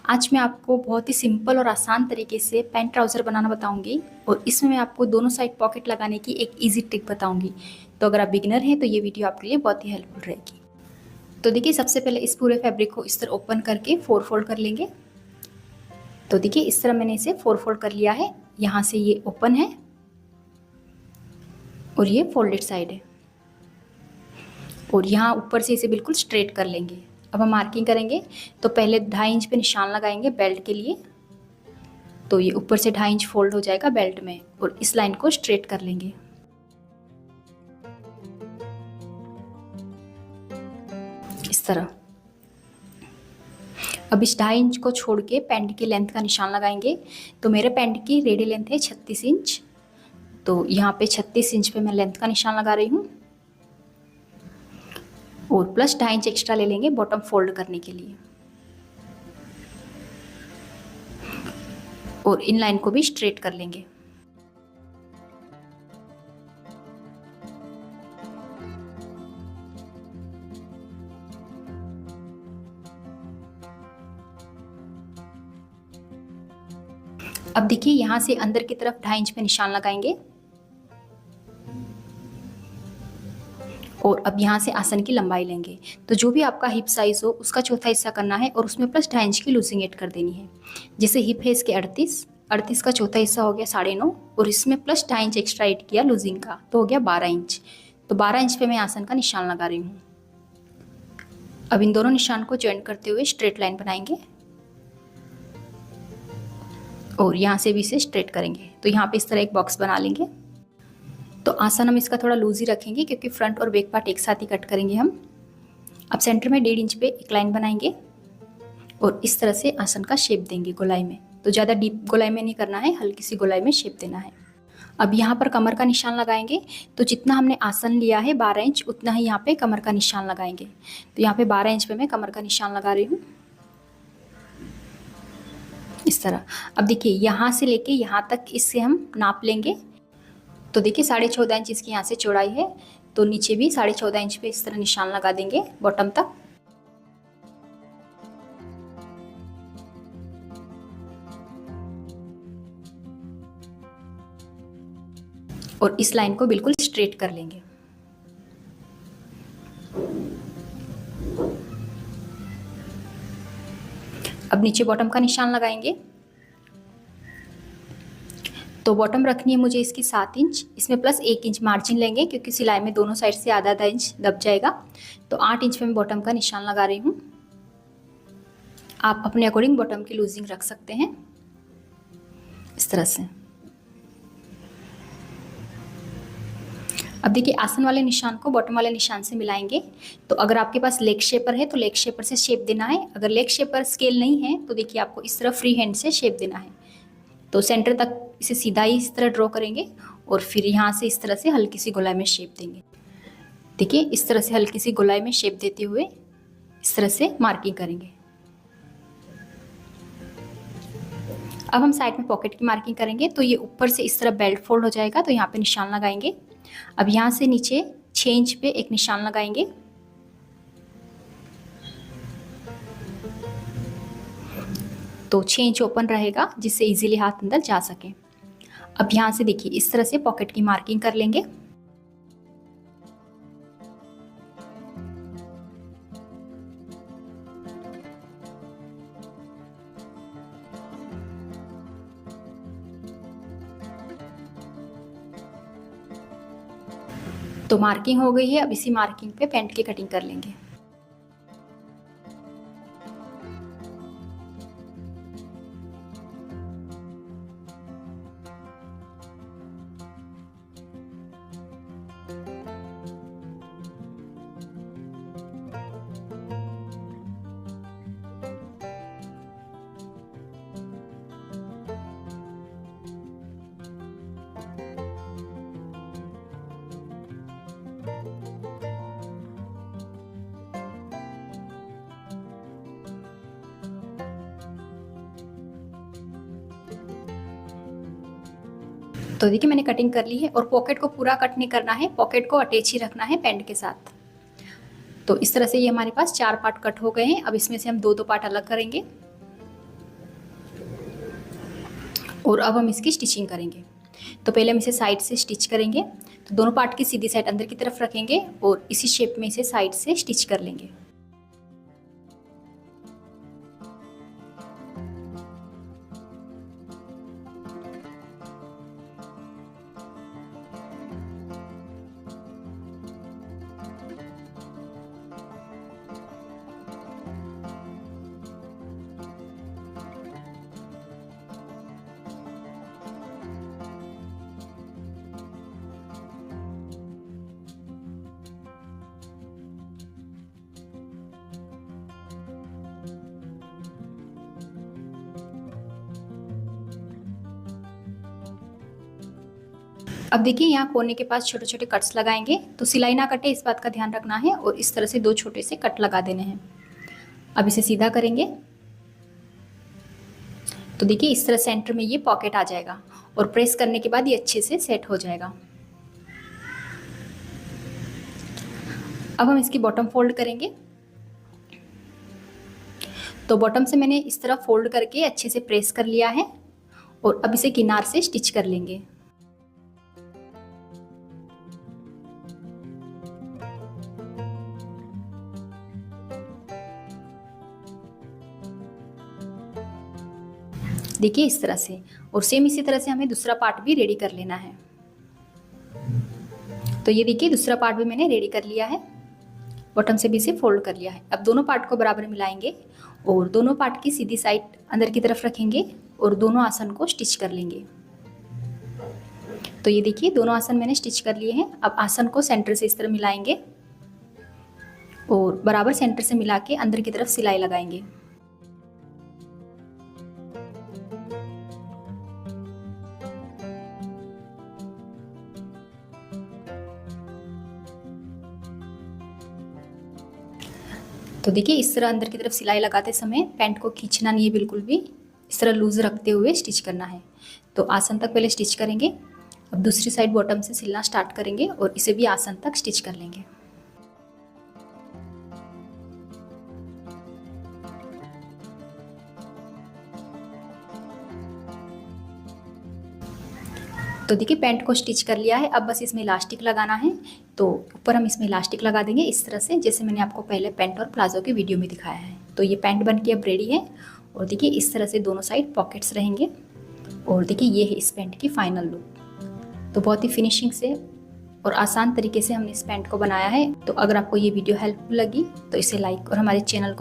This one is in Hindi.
आज मैं आपको बहुत ही सिंपल और आसान तरीके से पैंट ट्राउज़र बनाना बताऊंगी और इसमें मैं आपको दोनों साइड पॉकेट लगाने की एक इजी ट्रिक बताऊंगी। तो अगर आप बिगिनर हैं तो ये वीडियो आपके लिए बहुत ही हेल्पफुल रहेगी। तो देखिए, सबसे पहले इस पूरे फैब्रिक को इस तरह ओपन करके 4 फोल्ड कर लेंगे। तो देखिए, इस तरह मैंने इसे 4 फोल्ड कर लिया है। यहाँ से ये ओपन है और ये फोल्डेड साइड है और यहाँ ऊपर से इसे बिल्कुल स्ट्रेट कर लेंगे। अब हम मार्किंग करेंगे। तो पहले 2.5 इंच पे निशान लगाएंगे बेल्ट के लिए। तो ये ऊपर से 2.5 इंच फोल्ड हो जाएगा बेल्ट में और इस लाइन को स्ट्रेट कर लेंगे इस तरह। अब इस 2.5 इंच को छोड़ के पैंट की लेंथ का निशान लगाएंगे। तो मेरे पैंट की रेडी लेंथ है 36 इंच। तो यहाँ पे 36 इंच पे मैं लेंथ का निशान लगा रही हूँ और प्लस 2.5 इंच एक्स्ट्रा ले लेंगे बॉटम फोल्ड करने के लिए और इन लाइन को भी स्ट्रेट कर लेंगे। अब देखिए, यहाँ से अंदर की तरफ 2.5 इंच पे निशान लगाएंगे और अब यहाँ से आसन की लंबाई लेंगे। तो जो भी आपका हिप साइज हो उसका चौथा हिस्सा करना है और उसमें प्लस 2.5 इंच की लूजिंग ऐड कर देनी है। जैसे हिप है इसके 38 का चौथा हिस्सा हो गया 9.5 और इसमें प्लस 2.5 इंच एक्स्ट्रा ऐड किया लूजिंग का, तो हो गया 12 इंच। तो 12 इंच पे मैं आसन का निशान लगा रही हूँ। अब इन दोनों निशान को ज्वाइन करते हुए स्ट्रेट लाइन बनाएंगे और यहाँ से भी इसे स्ट्रेट करेंगे। तो यहाँ पे इस तरह एक बॉक्स बना लेंगे। तो आसन हम इसका थोड़ा लूज ही रखेंगे क्योंकि फ्रंट और बैक पार्ट एक साथ ही कट करेंगे हम। अब सेंटर में 1.5 इंच पे एक लाइन बनाएंगे और इस तरह से आसन का शेप देंगे गोलाई में। तो ज़्यादा डीप गोलाई में नहीं करना है, हल्की सी गोलाई में शेप देना है। अब यहाँ पर कमर का निशान लगाएंगे। तो जितना हमने आसन लिया है 12 इंच, उतना ही यहाँ पे कमर का निशान लगाएंगे। तो यहाँ पे 12 इंच पे मैं कमर का निशान लगा रही हूँ इस तरह। अब देखिए, यहाँ से लेके यहाँ तक इससे हम नाप लेंगे। तो देखिए 14.5 इंच इसकी यहाँ से चौड़ाई है, तो नीचे भी 14.5 इंच पे इस तरह निशान लगा देंगे बॉटम तक। और इस लाइन को बिल्कुल स्ट्रेट कर लेंगे। अब नीचे बॉटम का निशान लगाएंगे। तो बॉटम रखनी है मुझे इसकी 7 इंच, इसमें प्लस 1 इंच मार्जिन लेंगे क्योंकि सिलाई में दोनों साइड से आधा इंच दब जाएगा। तो 8 इंच पे मैं बॉटम का निशान लगा रही हूँ। आप अपने अकॉर्डिंग बॉटम की लूजिंग रख सकते हैं इस तरह से। अब देखिए, आसन वाले निशान को बॉटम वाले निशान से मिलाएंगे। तो अगर आपके पास लेग शेपर है तो लेग शेपर से शेप देना है। अगर लेग शेपर स्केल नहीं है तो देखिए आपको इस तरह फ्री हैंड से शेप देना है। तो सेंटर तक इसे सीधा ही इस तरह ड्रॉ करेंगे और फिर यहाँ से इस तरह से हल्की सी गोलाई में शेप देंगे। देखिए, इस तरह से हल्की सी गोलाई में शेप देते हुए इस तरह से मार्किंग करेंगे। अब हम साइड में पॉकेट की मार्किंग करेंगे। तो ये ऊपर से इस तरह बेल्ट फोल्ड हो जाएगा, तो यहाँ पे निशान लगाएंगे। अब यहाँ से नीचे 6 इंच पे एक निशान लगाएंगे। तो 6 इंच ओपन रहेगा जिससे इजीली हाथ अंदर जा सके। अब यहाँ से देखिए इस तरह से पॉकेट की मार्किंग कर लेंगे। तो मार्किंग हो गई है। अब इसी मार्किंग पे पैंट की कटिंग कर लेंगे। तो देखिए, मैंने कटिंग कर ली है और पॉकेट को पूरा कट नहीं करना है, पॉकेट को अटैच ही रखना है पैंट के साथ। तो इस तरह से ये हमारे पास 4 पार्ट कट हो गए हैं। अब इसमें से हम 2-2 पार्ट अलग करेंगे। और अब हम इसकी स्टिचिंग करेंगे। तो पहले हम इसे साइड से स्टिच करेंगे। तो दोनों पार्ट की सीधी साइड अंदर की तरफ रखेंगे और इसी शेप में इसे साइड से स्टिच कर लेंगे। अब देखिए यहाँ कोने के पास छोटे छोटे कट्स लगाएंगे, तो सिलाई ना कटे इस बात का ध्यान रखना है और इस तरह से 2 छोटे से कट लगा देने हैं। अब इसे सीधा करेंगे तो देखिए इस तरह सेंटर में ये पॉकेट आ जाएगा और प्रेस करने के बाद ये अच्छे से सेट हो जाएगा। अब हम इसकी बॉटम फोल्ड करेंगे। तो बॉटम से मैंने इस तरह फोल्ड करके अच्छे से प्रेस कर लिया है और अब इसे किनार से स्टिच कर लेंगे। देखिए इस तरह से, और सेम इसी तरह से हमें दूसरा पार्ट भी रेडी कर लेना है। तो ये देखिए दूसरा पार्ट भी मैंने रेडी कर लिया है, बॉटम से भी इसे फोल्ड कर लिया है। अब दोनों पार्ट को बराबर मिलाएंगे और दोनों पार्ट की सीधी साइड अंदर की तरफ रखेंगे और दोनों आसन को स्टिच कर लेंगे। तो ये देखिए दोनों आसन मैंने स्टिच कर लिए हैं। अब आसन को सेंटर से इस तरह मिलाएंगे और बराबर सेंटर से मिला के अंदर की तरफ सिलाई लगाएंगे। तो देखिए इस तरह अंदर की तरफ सिलाई लगाते समय पैंट को खींचना नहीं है बिल्कुल भी, इस तरह लूज रखते हुए स्टिच करना है। तो आसन तक पहले स्टिच करेंगे। अब दूसरी साइड बॉटम से सिलना स्टार्ट करेंगे और इसे भी आसन तक स्टिच कर लेंगे। तो देखिए पैंट को स्टिच कर लिया है। अब बस इसमें इलास्टिक लगाना है। तो ऊपर हम इसमें इलास्टिक लगा देंगे इस तरह से, जैसे मैंने आपको पहले पैंट और प्लाजो के वीडियो में दिखाया है। तो ये पैंट बन के अब रेडी है और देखिए इस तरह से दोनों साइड पॉकेट्स रहेंगे। और देखिए ये है इस पैंट की फाइनल लुक। तो बहुत ही फिनिशिंग से और आसान तरीके से हमने इस पैंट को बनाया है। तो अगर आपको ये वीडियो हेल्पफुल लगी तो इसे लाइक और हमारे चैनल को